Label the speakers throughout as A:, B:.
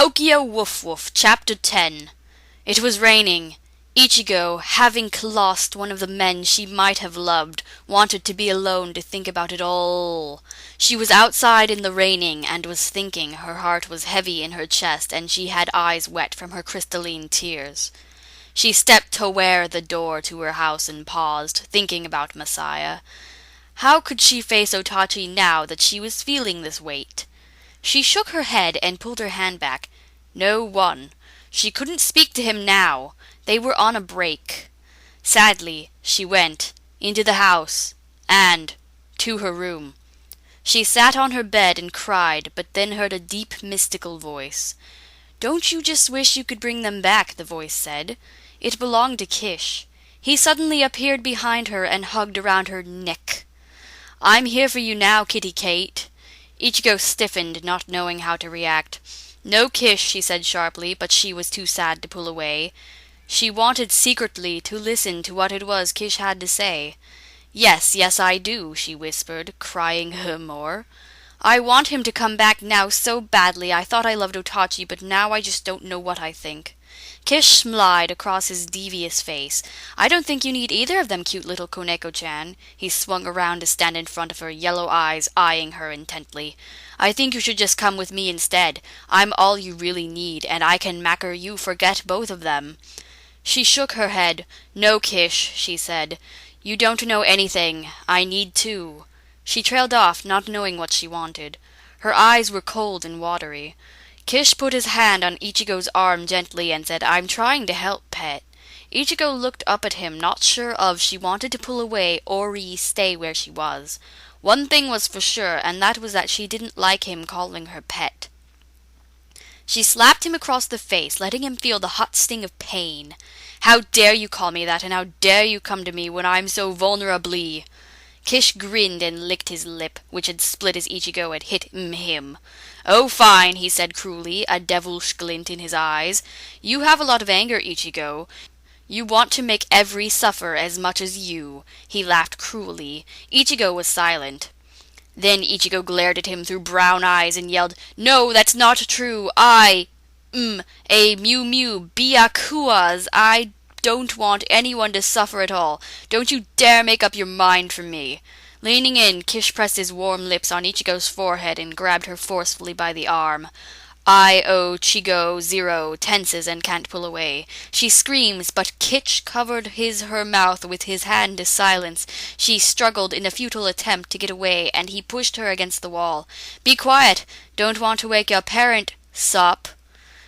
A: Tokyo Woof Woof, Chapter 10. It was raining. Ichigo, having lost one of the men she might have loved, wanted to be alone to think about it all. She was outside in the raining and was thinking. Her heart was heavy in her chest and she had eyes wet from her crystalline tears. She stepped toward the door to her house and paused, thinking about Messiah. How could she face Otachi now that she was feeling this weight? She shook her head and pulled her hand back. No one. She couldn't speak to him now. They were on a break. Sadly, she went into the house and to her room. She sat on her bed and cried, but then heard a deep, mystical voice. "Don't you just wish you could bring them back?" the voice said. It belonged to Kish. He suddenly appeared behind her and hugged around her neck. "I'm here for you now, Kitty Kate." Ichigo stiffened, not knowing how to react. "No, Kish," she said sharply, but she was too sad to pull away. She wanted secretly to listen to what it was Kish had to say. Yes, I do," she whispered, crying her more. "I want him to come back now so badly. I thought I loved Otachi, but now I just don't know what I think." Kish smiled across his devious face. "I don't think you need either of them, cute little Koneko-chan." He swung around to stand in front of her, yellow eyes eyeing her intently. "I think you should just come with me instead. I'm all you really need, and I can make you forget both of them." She shook her head. "No, Kish," she said. "You don't know anything. I need to." She trailed off, not knowing what she wanted. Her eyes were cold and watery. Kish put his hand on Ichigo's arm gently and said, "I'm trying to help, pet." Ichigo looked up at him, not sure if she wanted to pull away or stay where she was. One thing was for sure, and that was that she didn't like him calling her pet. She slapped him across the face, letting him feel the hot sting of pain. "How dare you call me that, and how dare you come to me when I'm so vulnerably?" Kish grinned and licked his lip, which had split as Ichigo had hit him. "Oh, fine," he said cruelly, a devilish glint in his eyes. "You have a lot of anger, Ichigo. You want to make every suffer as much as you." He laughed cruelly. Ichigo was silent. Then Ichigo glared at him through brown eyes and yelled, "No, that's not true. A Mew Mew Byakuas. I don't want anyone to suffer at all. Don't you dare make up your mind for me." Leaning in, Kish pressed his warm lips on Ichigo's forehead and grabbed her forcefully by the arm. Chigo 0 tenses and can't pull away. She screams, but Kish covered her mouth with his hand to silence. She struggled in a futile attempt to get away, and he pushed her against the wall. "Be quiet! Don't want to wake your parent, sup."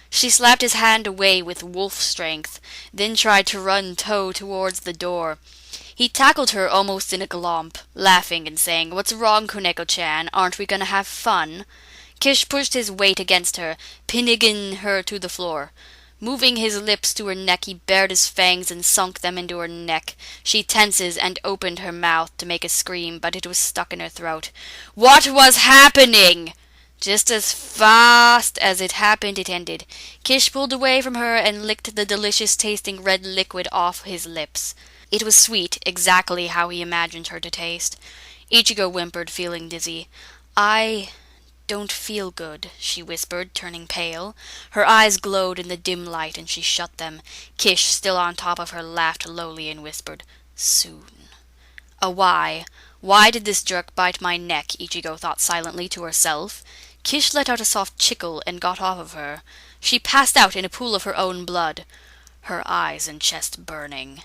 A: She slapped his hand away with wolf strength, then tried to run towards the door. He tackled her almost in a glomp, laughing and saying, "What's wrong, Koneko-chan? Aren't we gonna have fun?" Kish pushed his weight against her, pinning her to the floor. Moving his lips to her neck, he bared his fangs and sunk them into her neck. She tenses and opened her mouth to make a scream, but it was stuck in her throat. "What was happening?" Just as fast as it happened, it ended. Kish pulled away from her and licked the delicious-tasting red liquid off his lips. It was sweet, exactly how he imagined her to taste. Ichigo whimpered, feeling dizzy. "I don't feel good," she whispered, turning pale. Her eyes glowed in the dim light, and she shut them. Kish, still on top of her, laughed lowly and whispered, "Soon." Why? Why did this jerk bite my neck? Ichigo thought silently to herself. Kish let out a soft chickle and got off of her. She passed out in a pool of her own blood, her eyes and chest burning.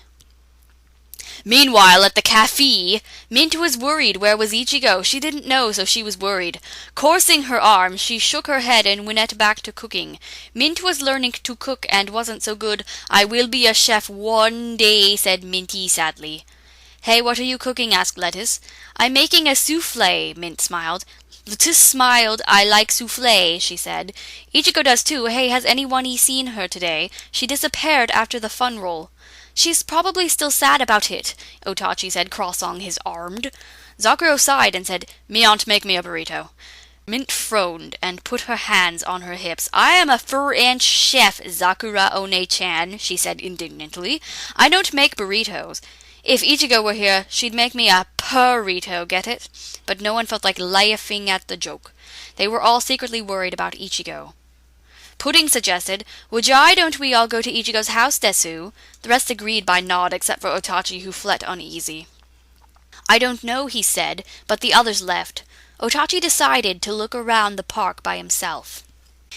A: Meanwhile, at the cafe, Mint was worried. Where was Ichigo? She didn't know, so she was worried. Coursing her arm, she shook her head and went back to cooking. Mint was learning to cook and wasn't so good. "I will be a chef one day," said Minty sadly. "Hey, what are you cooking?" asked Lettuce. "I'm making a souffle," Mint smiled. Lettuce smiled. "I like souffle," she said. "Ichigo does too. Hey, has anyone seen her today? She disappeared after the fun roll." "She's probably still sad about it," Otachi said, crossing his arms. Zakuro sighed and said, "Me aunt make me a burrito." Mint frowned and put her hands on her hips. "I am a French chef, Zakura One-chan," she said indignantly. "I don't make burritos. If Ichigo were here, she'd make me a burrito, get it?" But no one felt like laughing at the joke. They were all secretly worried about Ichigo. Pudding suggested, "Why don't we all go to Ichigo's house, Desu?" The rest agreed by nod except for Otachi, who felt uneasy. "I don't know," he said, but the others left. Otachi decided to look around the park by himself.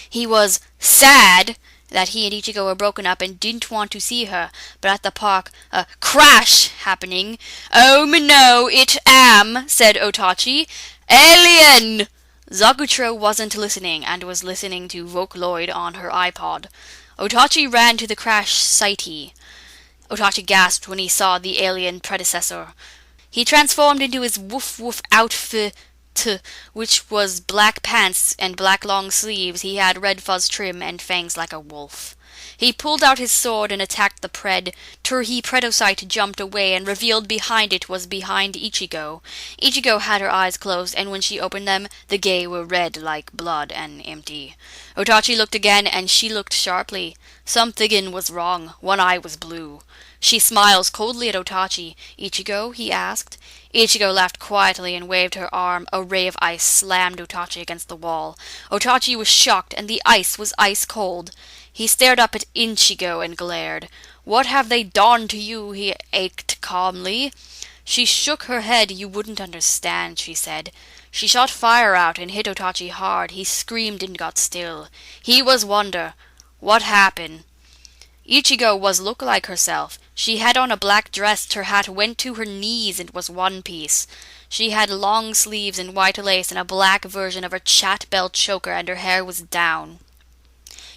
A: He was sad that he and Ichigo were broken up and didn't want to see her, but at the park, a crash happening. "Oh no, it am," said Otachi. "Alien!" Zagutro wasn't listening, and was listening to Vocaloid on her iPod. Otachi ran to the crash site. Otachi gasped when he saw the alien predecessor. He transformed into his Woof Woof outfit, which was black pants and black long sleeves. He had red fuzz trim and fangs like a wolf. He pulled out his sword and attacked the Turhi Predocyte jumped away and revealed behind it was behind Ichigo. Ichigo had her eyes closed, and when she opened them, the gay were red like blood and empty. Otachi looked again, and she looked sharply. Something was wrong. One eye was blue. She smiles coldly at Otachi. "Ichigo?" he asked. Ichigo laughed quietly and waved her arm. A ray of ice slammed Otachi against the wall. Otachi was shocked, and the ice was ice cold. He stared up at Ichigo and glared. "What have they done to you?" he ached calmly. She shook her head. "You wouldn't understand," she said. She shot fire out and hit Otachi hard. He screamed and got still. He was wonder. What happened? Ichigo was look like herself. She had on a black dress. Her hat went to her knees and was one piece. She had long sleeves and white lace and a black version of her chat belt choker, and her hair was down.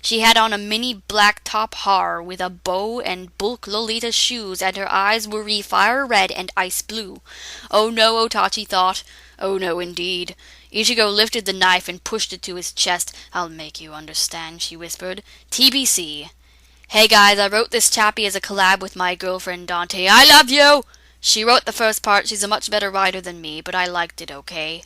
A: She had on a mini black top har with a bow and bulk Lolita shoes, and her eyes were fire red and ice blue. Oh no, Otachi thought. Oh no, indeed. Ichigo lifted the knife and pushed it to his chest. "I'll make you understand," she whispered. "TBC. Hey guys, I wrote this chappie as a collab with my girlfriend Dante. I love you! She wrote the first part. She's a much better writer than me, but I liked it okay.